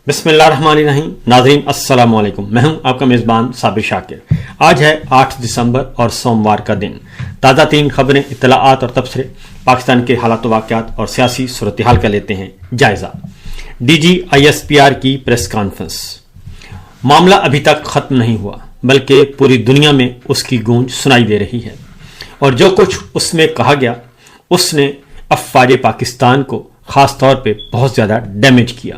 بسم اللہ الرحمن الرحیم. ناظرین السلام علیکم. میں ہوں آپ کا میزبان صابر شاکر. آج ہے 8 دسمبر اور سوموار کا دن. تازہ ترین خبریں، اطلاعات اور تبصرے پاکستان کے حالات و واقعات اور سیاسی صورتحال کا لیتے ہیں جائزہ. D G I S P R کی پریس کانفرنس. معاملہ ابھی تک ختم نہیں ہوا بلکہ پوری دنیا میں اس کی گونج سنائی دے رہی ہے، اور جو کچھ اس میں کہا گیا اس نے افواج پاکستان کو خاص طور پہ بہت زیادہ ڈیمیج کیا.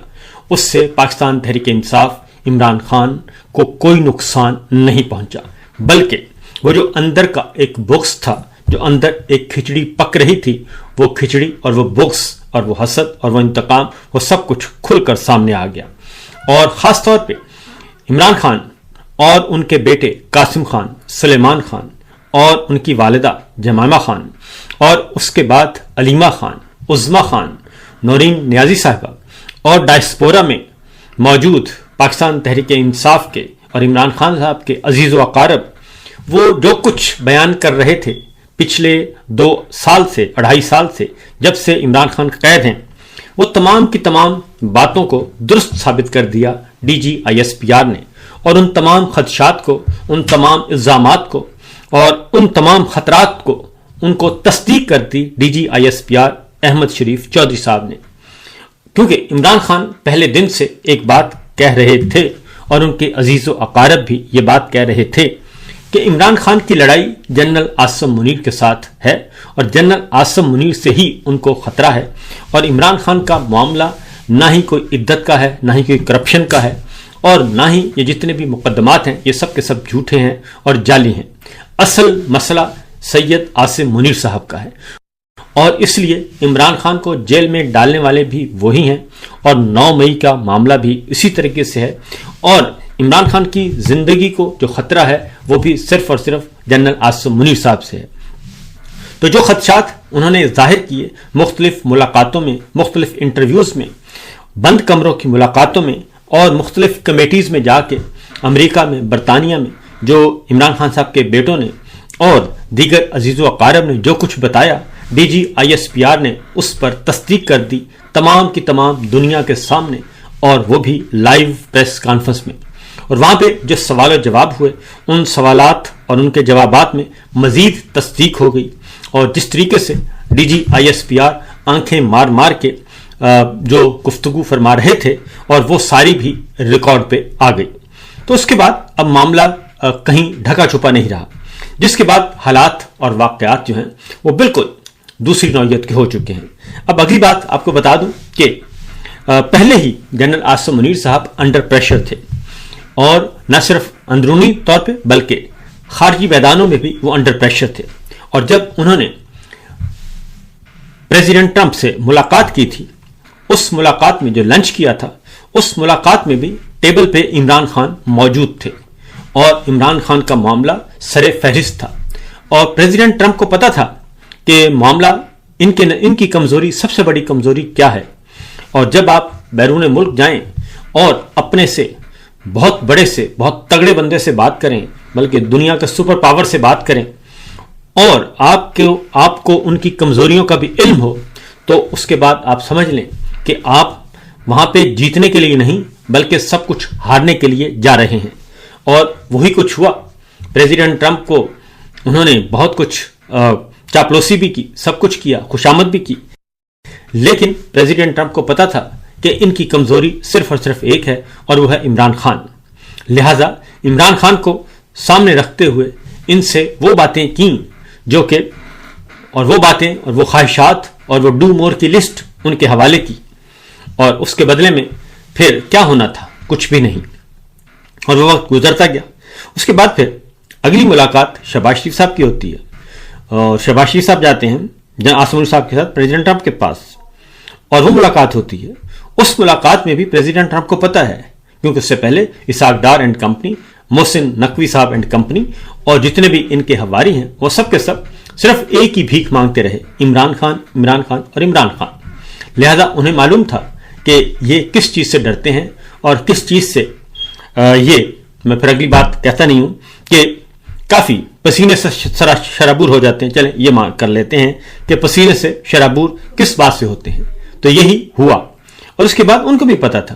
اس سے پاکستان تحریک انصاف عمران خان کو کوئی نقصان نہیں پہنچا، بلکہ وہ جو اندر کا ایک بغض تھا، جو اندر ایک کھچڑی پک رہی تھی، وہ کھچڑی اور وہ بغض اور وہ حسد اور وہ انتقام، وہ سب کچھ کھل کر سامنے آ گیا. اور خاص طور پہ عمران خان اور ان کے بیٹے قاسم خان، سلیمان خان اور ان کی والدہ جمائمہ خان، اور اس کے بعد علیمہ خان، عظمہ خان، نورین نیازی صاحبہ اور ڈائسپورا میں موجود پاکستان تحریک انصاف کے اور عمران خان صاحب کے عزیز و اقارب، وہ جو کچھ بیان کر رہے تھے پچھلے 2 سال سے 2.5 سال سے جب سے عمران خان قید ہیں، وہ تمام کی تمام باتوں کو درست ثابت کر دیا D G I S P R نے، اور ان تمام خدشات کو، ان تمام الزامات کو اور ان تمام خطرات کو ان کو تصدیق کر دی D G I S P R Ahmed Sharif Chaudhry صاحب نے. کیونکہ عمران خان پہلے دن سے ایک بات کہہ رہے تھے اور ان کے عزیز و اقارب بھی یہ بات کہہ رہے تھے کہ عمران خان کی لڑائی جنرل عاصم منیر کے ساتھ ہے، اور جنرل عاصم منیر سے ہی ان کو خطرہ ہے، اور عمران خان کا معاملہ نہ ہی کوئی عدت کا ہے، نہ ہی کوئی کرپشن کا ہے، اور نہ ہی یہ جتنے بھی مقدمات ہیں یہ سب کے سب جھوٹے ہیں اور جعلی ہیں. اصل مسئلہ سید عاصم منیر صاحب کا ہے، اور اس لیے عمران خان کو جیل میں ڈالنے والے بھی وہی ہیں، اور 9 مئی کا معاملہ بھی اسی طریقے سے ہے، اور عمران خان کی زندگی کو جو خطرہ ہے وہ بھی صرف اور صرف جنرل عاصم منیر صاحب سے ہے. تو جو خدشات انہوں نے ظاہر کیے مختلف ملاقاتوں میں، مختلف انٹرویوز میں، بند کمروں کی ملاقاتوں میں، اور مختلف کمیٹیز میں جا کے امریکہ میں، برطانیہ میں، جو عمران خان صاحب کے بیٹوں نے اور دیگر عزیز و اقارب نے جو کچھ بتایا، D G I S P R نے اس پر تصدیق کر دی تمام کی تمام دنیا کے سامنے، اور وہ بھی لائیو پریس کانفرنس میں. اور وہاں پہ جو سوال و جواب ہوئے، ان سوالات اور ان کے جوابات میں مزید تصدیق ہو گئی، اور جس طریقے سے D G I S P R آنکھیں مار مار کے جو گفتگو فرما رہے تھے، اور وہ ساری بھی ریکارڈ پہ آ گئی. تو اس کے بعد اب معاملہ کہیں ڈھکا چھپا نہیں رہا، جس کے بعد حالات اور واقعات جو ہیں وہ بالکل دوسری نوعیت کے ہو چکے ہیں. اب اگلی بات آپ کو بتا دوں کہ پہلے ہی جنرل عاصم منیر صاحب انڈر پریشر تھے، اور نہ صرف اندرونی طور پہ بلکہ خارجی میدانوں میں بھی وہ انڈر پریشر تھے. اور جب انہوں نے پریزیڈنٹ ٹرمپ سے ملاقات کی تھی، اس ملاقات میں جو لنچ کیا تھا، اس ملاقات میں بھی ٹیبل پہ عمران خان موجود تھے، اور عمران خان کا معاملہ سر فہرست تھا، اور پریزیڈنٹ ٹرمپ کو پتا تھا کہ معاملہ ان کی کمزوری، سب سے بڑی کمزوری کیا ہے. اور جب آپ بیرون ملک جائیں اور اپنے سے بہت بڑے سے، بہت تگڑے بندے سے بات کریں، بلکہ دنیا کے سپر پاور سے بات کریں، اور آپ کو ان کی کمزوریوں کا بھی علم ہو، تو اس کے بعد آپ سمجھ لیں کہ آپ وہاں پہ جیتنے کے لیے نہیں بلکہ سب کچھ ہارنے کے لیے جا رہے ہیں. اور وہی کچھ ہوا. پریزیڈنٹ ٹرمپ کو انہوں نے بہت کچھ چاپلوسی بھی کی، سب کچھ کیا، خوشامد بھی کی، لیکن پریزیڈنٹ ٹرمپ کو پتا تھا کہ ان کی کمزوری صرف اور صرف ایک ہے، اور وہ ہے عمران خان. لہذا عمران خان کو سامنے رکھتے ہوئے ان سے وہ باتیں کیں جو کہ، اور وہ باتیں اور وہ خواہشات اور وہ ڈو مور کی لسٹ ان کے حوالے کی، اور اس کے بدلے میں پھر کیا ہونا تھا؟ کچھ بھی نہیں. اور وہ وقت گزرتا گیا. اس کے بعد پھر اگلی ملاقات شہباز شریف صاحب کی ہوتی ہے، اور شہباز شریف صاحب جاتے ہیں جنرل عاصم منیر صاحب کے ساتھ پریزیڈنٹ ٹرمپ کے پاس، اور وہ ملاقات ہوتی ہے. اس ملاقات میں بھی پریزیڈنٹ ٹرمپ کو پتا ہے، کیونکہ اس سے پہلے اسحاق ڈار اینڈ کمپنی، محسن نقوی صاحب اینڈ کمپنی، اور جتنے بھی ان کے حواری ہیں، وہ سب کے سب صرف ایک ہی بھیک مانگتے رہے، عمران خان، عمران خان اور عمران خان. لہذا انہیں معلوم تھا کہ یہ کس چیز سے ڈرتے ہیں، اور کس چیز سے یہ، میں پھر اگلی بات کہتا نہیں ہوں کہ کافی پسینے سے شرابور ہو جاتے ہیں. چلیں یہ مانگ کر لیتے ہیں کہ پسینے سے شرابور کس بات سے ہوتے ہیں. تو یہی ہوا. اور اس کے بعد ان کو بھی پتا تھا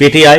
PTI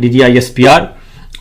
DGISPR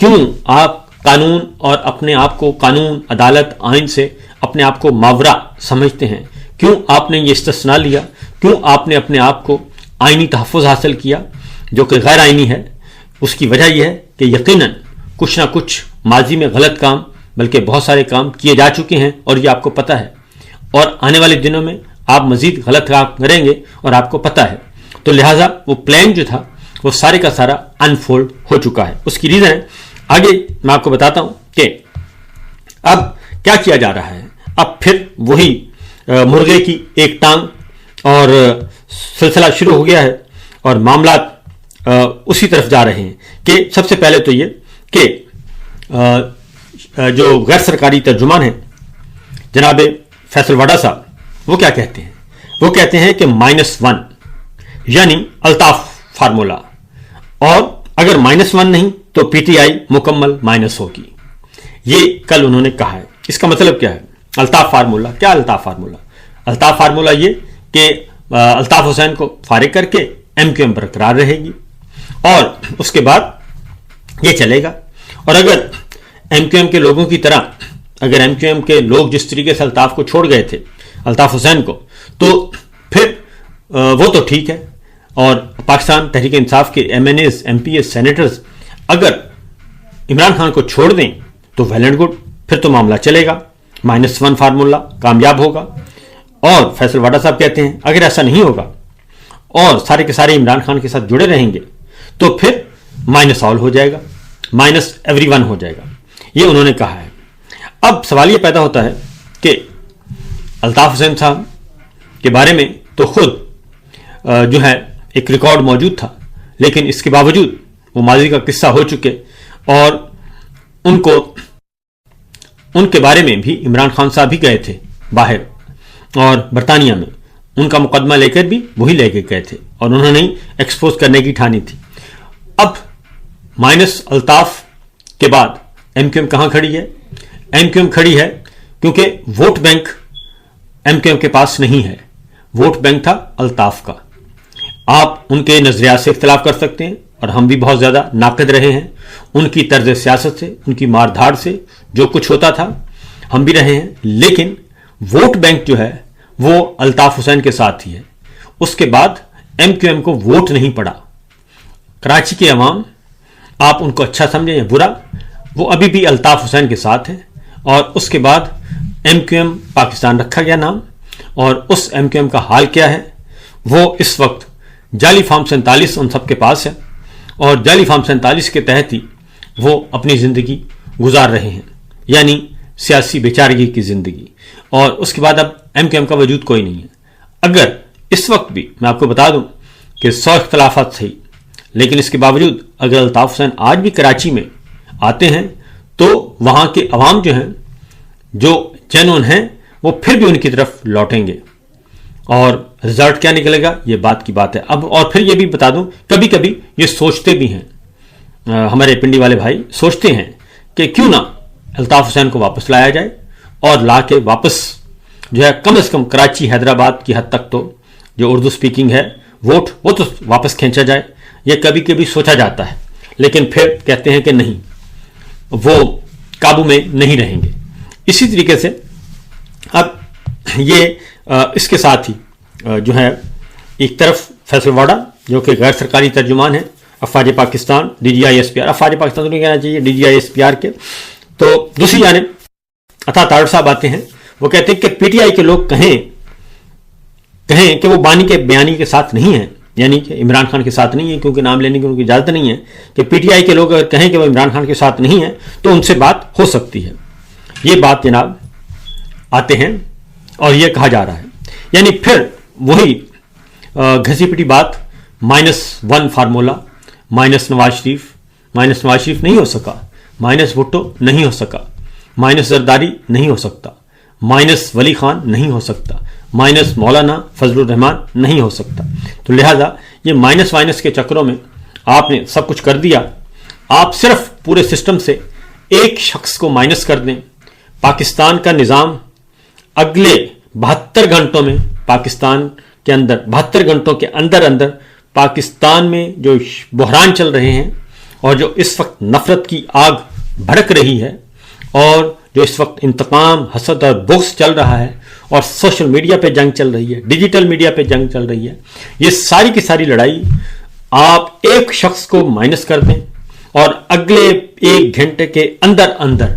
کیوں آپ قانون اور اپنے آپ کو قانون، عدالت، آئین سے اپنے آپ کو ماورا سمجھتے ہیں؟ کیوں آپ نے یہ استثناء لیا؟ کیوں آپ نے اپنے آپ کو آئینی تحفظ حاصل کیا جو کہ غیر آئینی ہے؟ اس کی وجہ یہ ہے کہ یقیناً کچھ نہ کچھ ماضی میں غلط کام، بلکہ بہت سارے کام کیے جا چکے ہیں اور یہ آپ کو پتہ ہے، اور آنے والے دنوں میں آپ مزید غلط کام کریں گے اور آپ کو پتہ ہے. تو لہٰذا وہ پلان جو تھا وہ سارے کا سارا انفولڈ ہو چکا ہے. اس کی ریزن ہے آگے میں آپ کو بتاتا ہوں کہ اب کیا کیا جا رہا ہے. اب پھر وہی مرغے کی ایک ٹانگ اور سلسلہ شروع ہو گیا ہے اور معاملات اسی طرف جا رہے ہیں کہ سب سے پہلے تو یہ کہ جو غیر سرکاری ترجمان ہیں جناب فیصل واڈا صاحب، وہ کیا کہتے ہیں؟ وہ کہتے ہیں کہ -1 یعنی الطاف فارمولا، اور اگر -1 نہیں تو پی ٹی آئی مکمل مائنس ہوگی. یہ کل انہوں نے کہا ہے. اس کا مطلب کیا ہے؟ الطاف فارمولا کیا؟ الطاف فارمولا، الطاف فارمولا یہ کہ الطاف حسین کو فارغ کر کے ایم کیو ایم برقرار رہے گی اور اس کے بعد یہ چلے گا. اور اگر ایم کیو ایم کے لوگوں کی طرح، اگر ایم کیو ایم کے لوگ جس طریقے سے الطاف کو چھوڑ گئے تھے، الطاف حسین کو، تو پھر وہ تو ٹھیک ہے. اور پاکستان تحریک انصاف کے M N As, M P As, senators اگر عمران خان کو چھوڑ دیں تو ویل اینڈ گڈ، پھر تو معاملہ چلے گا، -1 فارمولا کامیاب ہوگا. اور فیصل واڈا صاحب کہتے ہیں اگر ایسا نہیں ہوگا اور سارے کے سارے عمران خان کے ساتھ جڑے رہیں گے تو پھر -all ہو جائے گا، -everyone ہو جائے گا. یہ انہوں نے کہا ہے. اب سوال یہ پیدا ہوتا ہے کہ الطاف حسین صاحب کے بارے میں تو خود جو ہے ایک ریکارڈ موجود تھا، لیکن اس کے باوجود وہ ماضی کا قصہ ہو چکے اور ان کے بارے میں بھی عمران خان صاحب بھی گئے تھے باہر اور برطانیہ میں، ان کا مقدمہ لے کر بھی وہی لے کے گئے تھے اور انہوں نے ایکسپوز کرنے کی ٹھانی تھی. اب الطاف کے بعد ایم کیو ایم کہاں کھڑی ہے؟ ایم کیو ایم کھڑی ہے کیونکہ vote bank M Q M کے پاس نہیں ہے، ووٹ بینک تھا الطاف کا. آپ ان کے نظریات سے اختلاف کر سکتے ہیں اور ہم بھی بہت زیادہ ناقد رہے ہیں ان کی طرز سیاست سے، ان کی مار دھاڑ سے، جو کچھ ہوتا تھا ہم بھی رہے ہیں، لیکن ووٹ بینک جو ہے وہ الطاف حسین کے ساتھ ہی ہے. اس کے بعد ایم کیو ایم کو ووٹ نہیں پڑا. کراچی کے عوام، آپ ان کو اچھا سمجھیں یا برا، وہ ابھی بھی الطاف حسین کے ساتھ ہے. اور اس کے بعد ایم کیو ایم پاکستان رکھا گیا نام، اور اس ایم کیو ایم کا حال کیا ہے؟ وہ اس وقت جعلی فارم 47 ان سب کے پاس ہے اور جعلی فارم 47 کے تحت ہی وہ اپنی زندگی گزار رہے ہیں، یعنی سیاسی بیچارگی کی زندگی. اور اس کے بعد اب ایم کیو ایم کا وجود کوئی نہیں ہے. اگر اس وقت بھی میں آپ کو بتا دوں کہ 100 اختلافات صحیح، لیکن اس کے باوجود اگر الطاف حسین آج بھی کراچی میں آتے ہیں تو وہاں کے عوام جو ہیں، جو جینون ہیں، وہ پھر بھی ان کی طرف لوٹیں گے. اور رزلٹ کیا نکلے گا یہ بات کی بات ہے. اب اور پھر یہ بھی بتا دوں، کبھی کبھی یہ سوچتے بھی ہیں ہمارے پنڈی والے بھائی، سوچتے ہیں کہ کیوں نہ الطاف حسین کو واپس لایا جائے اور لا کے واپس جو ہے کم از کم کراچی، حیدرآباد کی حد تک تو جو اردو سپیکنگ ہے ووٹ، وہ تو واپس کھینچا جائے. یہ کبھی کبھی سوچا جاتا ہے، لیکن پھر کہتے ہیں کہ نہیں، وہ قابو میں نہیں رہیں گے. اسی طریقے سے اب یہ اس کے ساتھ ہی جو ہے ایک طرف فیصل واڈا جو کہ غیر سرکاری ترجمان ہیں افواج Pakistan, D G I S P R, افواج پاکستان تو نہیں کہنا چاہیے، D G I S P R کے. تو دوسری جانب عطا تاڑ صاحب آتے ہیں، وہ کہتے ہیں کہ پی ٹی آئی کے لوگ کہیں کہ وہ بانی کے بیانی کے ساتھ نہیں ہیں، یعنی کہ عمران خان کے ساتھ نہیں ہے، کیونکہ نام لینے کی ان کی اجازت نہیں ہے، کہ پی ٹی آئی کے لوگ اگر کہیں کہ وہ عمران خان کے ساتھ نہیں ہیں تو ان سے بات ہو سکتی ہے. یہ بات جناب آتے ہیں اور یہ کہا جا رہا ہے، یعنی پھر وہی گھسی پٹی بات، -1 فارمولا، نواز شریف نہیں ہو سکا، بھٹو نہیں ہو سکا، زرداری نہیں ہو سکتا، ولی خان نہیں ہو سکتا، مولانا فضل الرحمان نہیں ہو سکتا. تو لہذا یہ مائنس کے چکروں میں آپ نے سب کچھ کر دیا. آپ صرف پورے سسٹم سے ایک شخص کو مائنس کر دیں، پاکستان کا نظام اگلے 72 گھنٹوں میں پاکستان کے اندر 72 گھنٹوں کے اندر پاکستان میں جو بحران چل رہے ہیں اور جو اس وقت نفرت کی آگ بھڑک رہی ہے، اور جو اس وقت انتقام، حسد اور بغض چل رہا ہے، اور سوشل میڈیا پہ جنگ چل رہی ہے، ڈیجیٹل میڈیا پہ جنگ چل رہی ہے، یہ ساری کی ساری لڑائی آپ ایک شخص کو مائنس کر دیں اور اگلے 1 گھنٹے کے اندر اندر